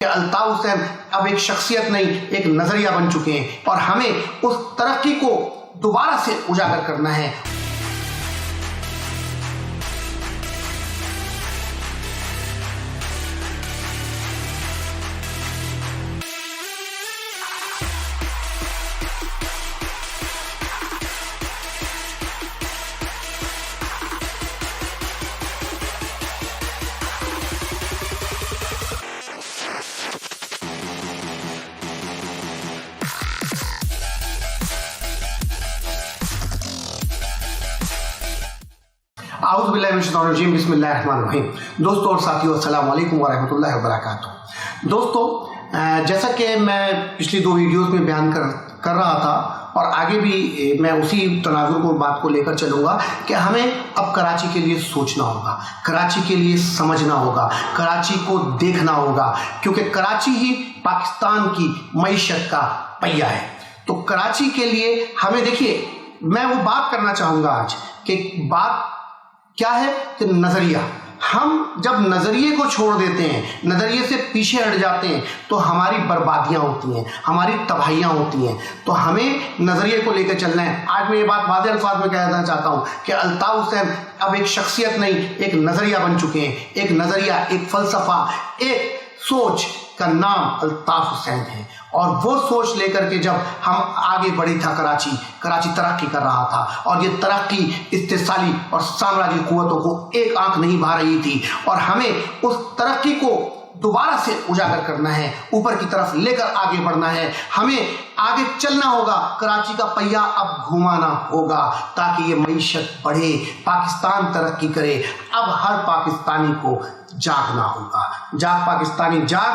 अल्ताफ हुसैन अब एक शख्सियत नहीं, एक नजरिया बन चुके हैं और हमें उस तरक्की को दोबारा से उजागर करना है। आऊज़ुबिल्लाहिमिनश्शैतानिर्रजीम, बिस्मिल्लाहिर्रहमानिर्रहीम। दोस्तों और साथियों, अस्सलाम वालेकुम व रहमतुल्लाहि व बरकातुहू। दोस्तों, जैसा कि मैं पिछली दो वीडियोस में बयान कर रहा था और आगे भी मैं उसी तनाजुर को बात को लेकर चलूँगा कि हमें अब कराची के लिए सोचना होगा, कराची के लिए समझना होगा, कराची को देखना होगा, क्योंकि कराची ही पाकिस्तान की मईशत का पहिया है। तो कराची के लिए हमें, देखिए, मैं वो बात करना चाहूँगा आज कि बात क्या है कि नजरिया। हम जब नजरिए को छोड़ देते हैं, नजरिए से पीछे हट जाते हैं, तो हमारी बर्बादियां होती हैं, हमारी तबाहियां होती हैं। तो हमें नजरिए को लेकर चलना है। आज मैं ये बात वाज़ेह अल्फाज में कहना चाहता हूं कि अल्ताफ हुसैन अब एक शख्सियत नहीं, एक नजरिया बन चुके हैं। एक नजरिया, एक फलसफा, एक सोच का नाम अल्ताफ हुसैन है। और वो सोच लेकर के जब हम आगे बढ़ी था, कराची तरक्की कर रहा था और ये तरक्की इस्तिसाली और साम्राज्य कुव्वतों को एक आंख नहीं भा रही थी और हमें उस तरक्की को दोबारा से उजागर करना है, ऊपर की तरफ लेकर आगे बढ़ना है। हमें आगे चलना होगा, कराची का पहिया अब घुमाना होगा ताकि ये मईशत बढ़े, पाकिस्तान तरक्की करे। अब हर पाकिस्तानी को जागना होगा। जाग पाकिस्तानी, जाग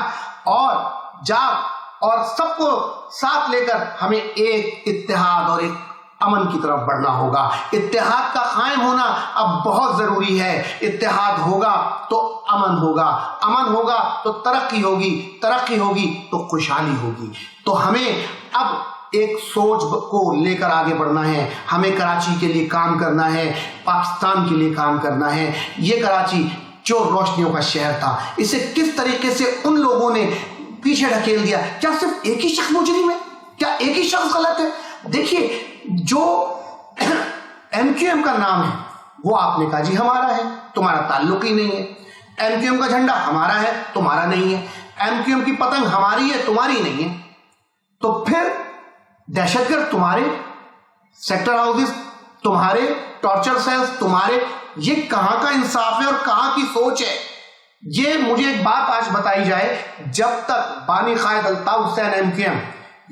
और सबको साथ लेकर हमें एक इत्तेहाद और एक अमन की तरफ बढ़ना होगा। इत्तेहाद का कायम होना अब बहुत जरूरी है। इत्तेहाद होगा तो अमन होगा, अमन होगा तो तरक्की होगी, तरक्की होगी तो खुशहाली होगी। तो हमें अब एक सोच को लेकर आगे बढ़ना है। हमें कराची के लिए काम करना है, पाकिस्तान के लिए काम करना है। ये कराची जो रोशनियों का शहर था, इसे किस तरीके से उन लोगों ने पीछे ढकेल दिया। क्या सिर्फ एक ही शख्स मुजरिम है? क्या एक ही शख्स गलत है? देखिए, जो एमक्यूएम का नाम है वो आपने कहा जी हमारा है, तुम्हारा ताल्लुक ही नहीं है। एमक्यूएम का झंडा हमारा है, तुम्हारा नहीं है। एमक्यूएम की पतंग हमारी है, तुम्हारी नहीं है। तो फिर दहशतगर्द तुम्हारे, सेक्टर हाउसेस तुम्हारे, टॉर्चर सेल्स तुम्हारे, ये कहां का इंसाफ है और कहां की सोच है? ये मुझे एक बात आज बताई जाए, जब तक बानी कायद अल्ताफ हुसैन एमक्यूएम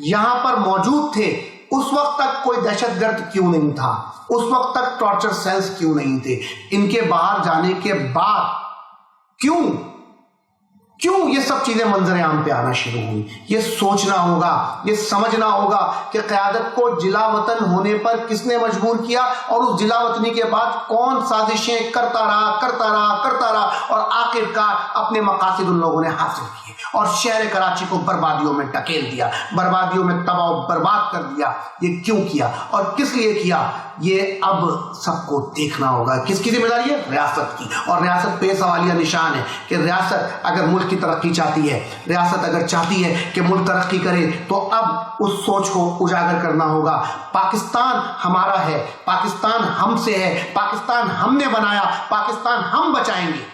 यहां पर मौजूद थे, उस वक्त तक कोई दहशतगर्द क्यों नहीं था? उस वक्त तक टॉर्चर सेल्स क्यों नहीं थे? इनके बाहर जाने के बाद क्यों ये सब चीजें मंजर आम पे आना शुरू हुई? ये सोचना होगा, ये समझना होगा कि क़यादत को जिला वतन होने पर किसने मजबूर किया और उस जिला वतनी के बाद कौन साजिशें करता रहा और आखिरकार अपने मकासद उन लोगों ने हासिल किए और शहर कराची को बर्बादियों में ढकेल दिया, बर्बादियों में तबाह बर्बाद कर दिया। ये क्यों किया और किस लिए किया? ये अब सबको देखना होगा। किसकी जिम्मेदारी है? रियासत की। और रियासत पे सवालिया निशान है कि रियासत अगर मुल्क की तरक्की चाहती है, रियासत अगर चाहती है कि मुल्क तरक्की करे, तो अब उस सोच को उजागर करना होगा। पाकिस्तान हमारा है, पाकिस्तान हमसे है, पाकिस्तान हमने बनाया, पाकिस्तान हम बचाएंगे।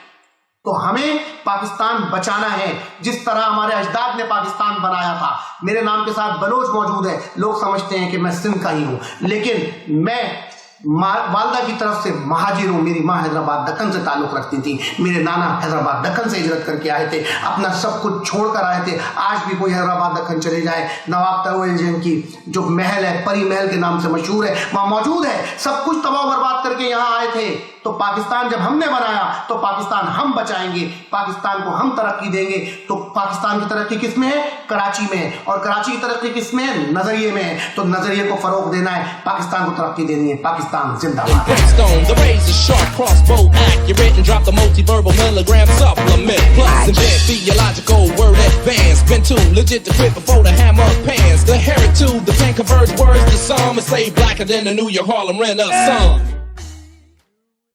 तो हमें पाकिस्तान बचाना है जिस तरह हमारे अजदाद ने पाकिस्तान बनाया था। मेरे नाम के साथ बलोच मौजूद है। लोग समझते हैं कि मैं सिंध का ही हूं, लेकिन मैं वालदा की तरफ से महाजिर हूं। मेरी माँ हैदराबाद दक्कन से ताल्लुक रखती थी, मेरे नाना हैदराबाद दक्कन से हिजरत करके आए थे, अपना सब कुछ छोड़कर आए थे। आज भी कोई हैदराबाद दक्कन चले जाए, नवाब तरोल जैन की जो महल है, परी महल के नाम से मशहूर है, वहां मौजूद है। सब कुछ तबाह बर्बाद करके यहाँ आए थे। तो पाकिस्तान जब हमने बनाया तो पाकिस्तान हम बचाएंगे, पाकिस्तान को हम तरक्की देंगे। तो पाकिस्तान की तरक्की किस में है? कराची में है। और कराची की तरक्की किस में है? नजरिए में है। तो नजरिए को फरोग देना है, पाकिस्तान को तरक्की देनी है। पाकिस्तान जिंदाबाद।